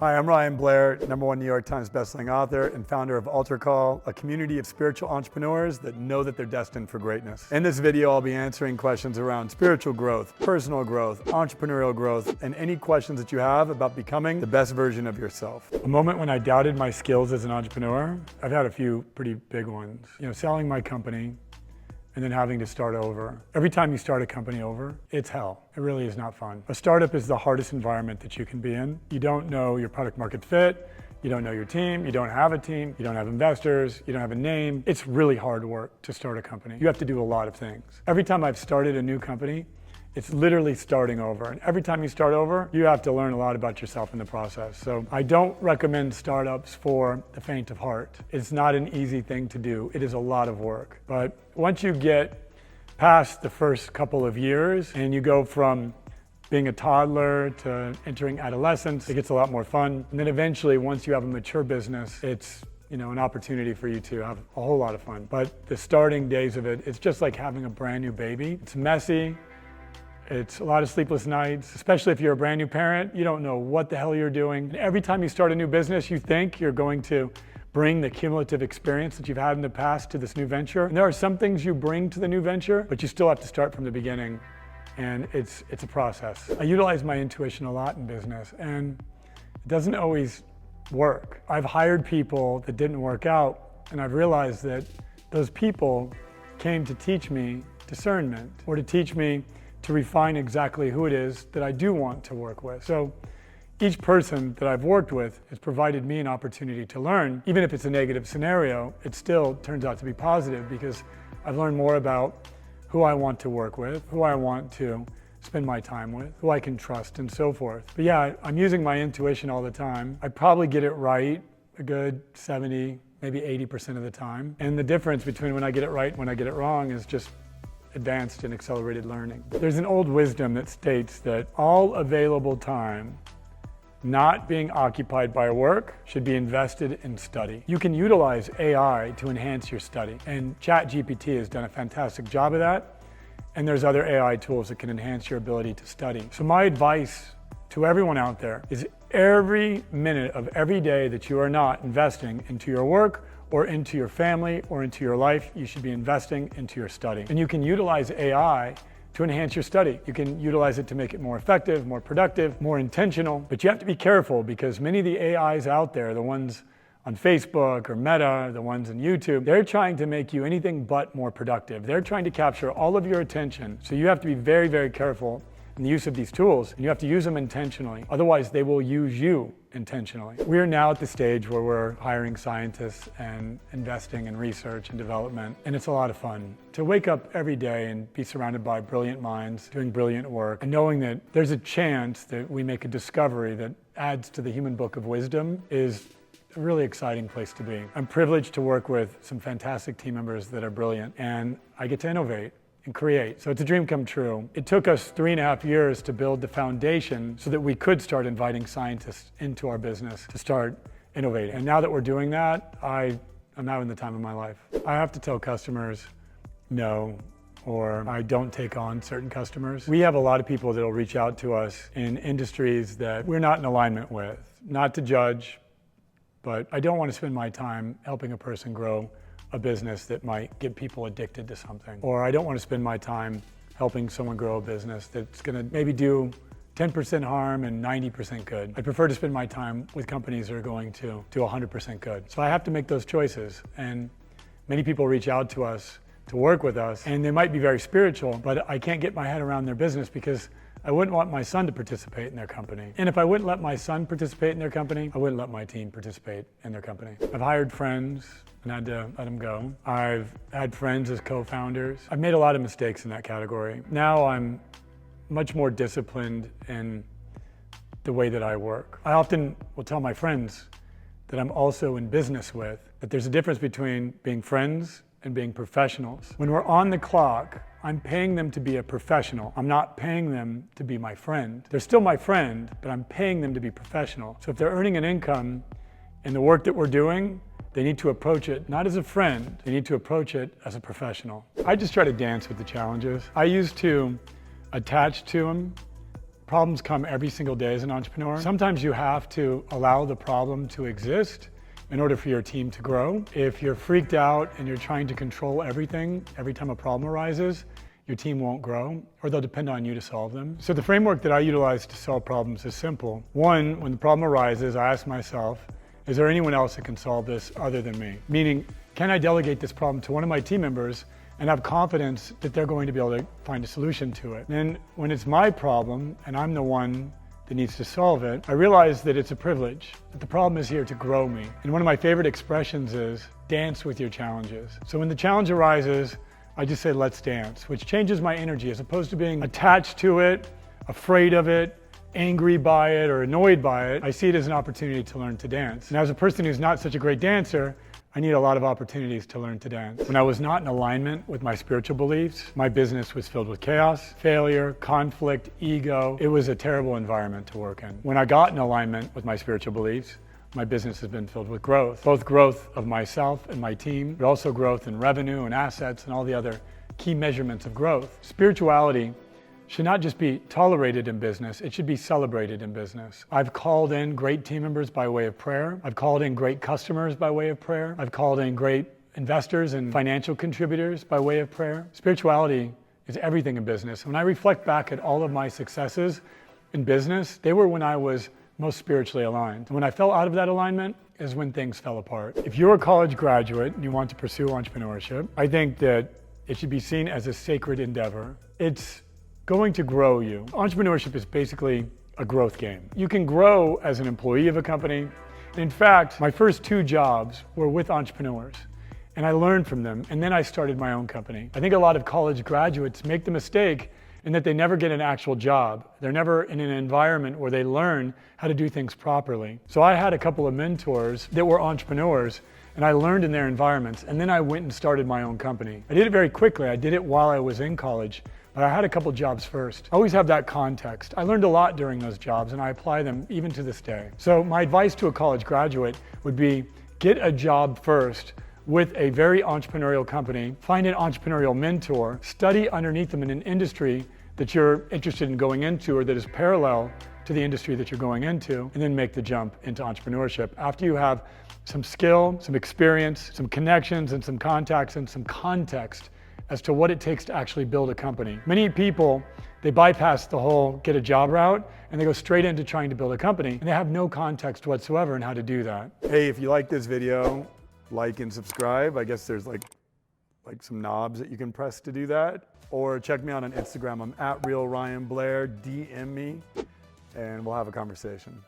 Hi, I'm Ryan Blair, #1 New York Times bestselling author and founder of AlterCall, a community of spiritual entrepreneurs that know that they're destined for greatness. In this video, I'll be answering questions around spiritual growth, personal growth, entrepreneurial growth, and any questions that you have about becoming the best version of yourself. A moment when I doubted my skills as an entrepreneur, I've had a few pretty big ones. Selling my company, and then having to start over. Every time you start a company over, it's hell. It really is not fun. A startup is the hardest environment that you can be in. You don't know your product market fit, you don't know your team, you don't have a team, you don't have investors, you don't have a name. It's really hard work to start a company. You have to do a lot of things. Every time I've started a new company, it's literally starting over. And every time you start over, you have to learn a lot about yourself in the process. So I don't recommend startups for the faint of heart. It's not an easy thing to do. It is a lot of work. But once you get past the first couple of years and you go from being a toddler to entering adolescence, it gets a lot more fun. And then eventually, once you have a mature business, it's an opportunity for you to have a whole lot of fun. But the starting days of it, it's just like having a brand new baby. It's messy. It's a lot of sleepless nights, especially if you're a brand new parent. You don't know what the hell you're doing. And every time you start a new business, you think you're going to bring the cumulative experience that you've had in the past to this new venture. And there are some things you bring to the new venture, but you still have to start from the beginning. And it's a process. I utilize my intuition a lot in business, and it doesn't always work. I've hired people that didn't work out, and I've realized that those people came to teach me discernment, or to teach me to refine exactly who it is that I do want to work with. So each person that I've worked with has provided me an opportunity to learn. Even if it's a negative scenario, it still turns out to be positive because I've learned more about who I want to work with, who I want to spend my time with, who I can trust, and so forth. But yeah, I'm using my intuition all the time. I probably get it right a good 70, maybe 80% of the time. And the difference between when I get it right and when I get it wrong is just advanced and accelerated learning. There's an old wisdom that states that all available time not being occupied by work should be invested in study. You can utilize AI to enhance your study, and ChatGPT has done a fantastic job of that, and there's other AI tools that can enhance your ability to study. So my advice to everyone out there is every minute of every day that you are not investing into your work or into your family or into your life, you should be investing into your study. And you can utilize AI to enhance your study. You can utilize it to make it more effective, more productive, more intentional, but you have to be careful because many of the AIs out there, the ones on Facebook or Meta, the ones on YouTube, they're trying to make you anything but more productive. They're trying to capture all of your attention. So you have to be very, very careful in the use of these tools, and you have to use them intentionally. Otherwise, they will use you intentionally. We are now at the stage where we're hiring scientists and investing in research and development, and it's a lot of fun to wake up every day and be surrounded by brilliant minds doing brilliant work, and knowing that there's a chance that we make a discovery that adds to the human book of wisdom is a really exciting place to be. I'm privileged to work with some fantastic team members that are brilliant, and I get to innovate and create. So it's a dream come true. It took us 3.5 years to build the foundation so that we could start inviting scientists into our business to start innovating. And now that we're doing that, I'm having the time of my life. I have to tell customers no, or I don't take on certain customers. We have a lot of people that will reach out to us in industries that we're not in alignment with. Not to judge, but I don't want to spend my time helping a person grow a business that might get people addicted to something. Or I don't want to spend my time helping someone grow a business that's going to maybe do 10% harm and 90% good. I prefer to spend my time with companies that are going to do 100% good. So I have to make those choices. And many people reach out to us to work with us, and they might be very spiritual, but I can't get my head around their business because I wouldn't want my son to participate in their company. And if I wouldn't let my son participate in their company, I wouldn't let my team participate in their company. I've hired friends and had to let them go. I've had friends as co-founders. I've made a lot of mistakes in that category. Now I'm much more disciplined in the way that I work. I often will tell my friends that I'm also in business with that there's a difference between being friends and being professionals. When we're on the clock, I'm paying them to be a professional. I'm not paying them to be my friend. They're still my friend, but I'm paying them to be professional. So if they're earning an income in the work that we're doing, they need to approach it not as a friend, they need to approach it as a professional. I just try to dance with the challenges. I used to attach to them Problems come every single day as an entrepreneur. Sometimes you have to allow the problem to exist in order for your team to grow. If you're freaked out and you're trying to control everything every time a problem arises, your team won't grow, or they'll depend on you to solve them. So the framework that I utilize to solve problems is simple. One, when the problem arises, I ask myself, is there anyone else that can solve this other than me? Meaning, can I delegate this problem to one of my team members and have confidence that they're going to be able to find a solution to it? Then when it's my problem and I'm the one that needs to solve it, I realize that it's a privilege, that the problem is here to grow me. And one of my favorite expressions is, dance with your challenges. So when the challenge arises, I just say, let's dance, which changes my energy as opposed to being attached to it, afraid of it, angry by it, or annoyed by it. I see it as an opportunity to learn to dance. And as a person who's not such a great dancer, I need a lot of opportunities to learn to dance. When I was not in alignment with my spiritual beliefs, my business was filled with chaos, failure, conflict, ego. It was a terrible environment to work in. When I got in alignment with my spiritual beliefs, my business has been filled with growth. Both growth of myself and my team, but also growth in revenue and assets and all the other key measurements of growth. Spirituality should not just be tolerated in business, it should be celebrated in business. I've called in great team members by way of prayer. I've called in great customers by way of prayer. I've called in great investors and financial contributors by way of prayer. Spirituality is everything in business. When I reflect back at all of my successes in business, they were when I was most spiritually aligned. When I fell out of that alignment is when things fell apart. If you're a college graduate and you want to pursue entrepreneurship, I think that it should be seen as a sacred endeavor. It's going to grow you. Entrepreneurship is basically a growth game. You can grow as an employee of a company. In fact, my first 2 jobs were with entrepreneurs, and I learned from them, and then I started my own company. I think a lot of college graduates make the mistake in that they never get an actual job. They're never in an environment where they learn how to do things properly. So I had a couple of mentors that were entrepreneurs, and I learned in their environments, and then I went and started my own company. I did it very quickly. I did it while I was in college, but I had a couple jobs first. I always have that context. I learned a lot during those jobs, and I apply them even to this day. So my advice to a college graduate would be, get a job first with a very entrepreneurial company, find an entrepreneurial mentor, study underneath them in an industry that you're interested in going into or that is parallel to the industry that you're going into, and then make the jump into entrepreneurship. After you have some skill, some experience, some connections, and some contacts, and some context as to what it takes to actually build a company. Many people, they bypass the whole get a job route and they go straight into trying to build a company, and they have no context whatsoever in how to do that. Hey, if you like this video, like and subscribe. I guess there's like some knobs that you can press to do that. Or check me out on Instagram. I'm @RealRyanBlair. DM me and we'll have a conversation.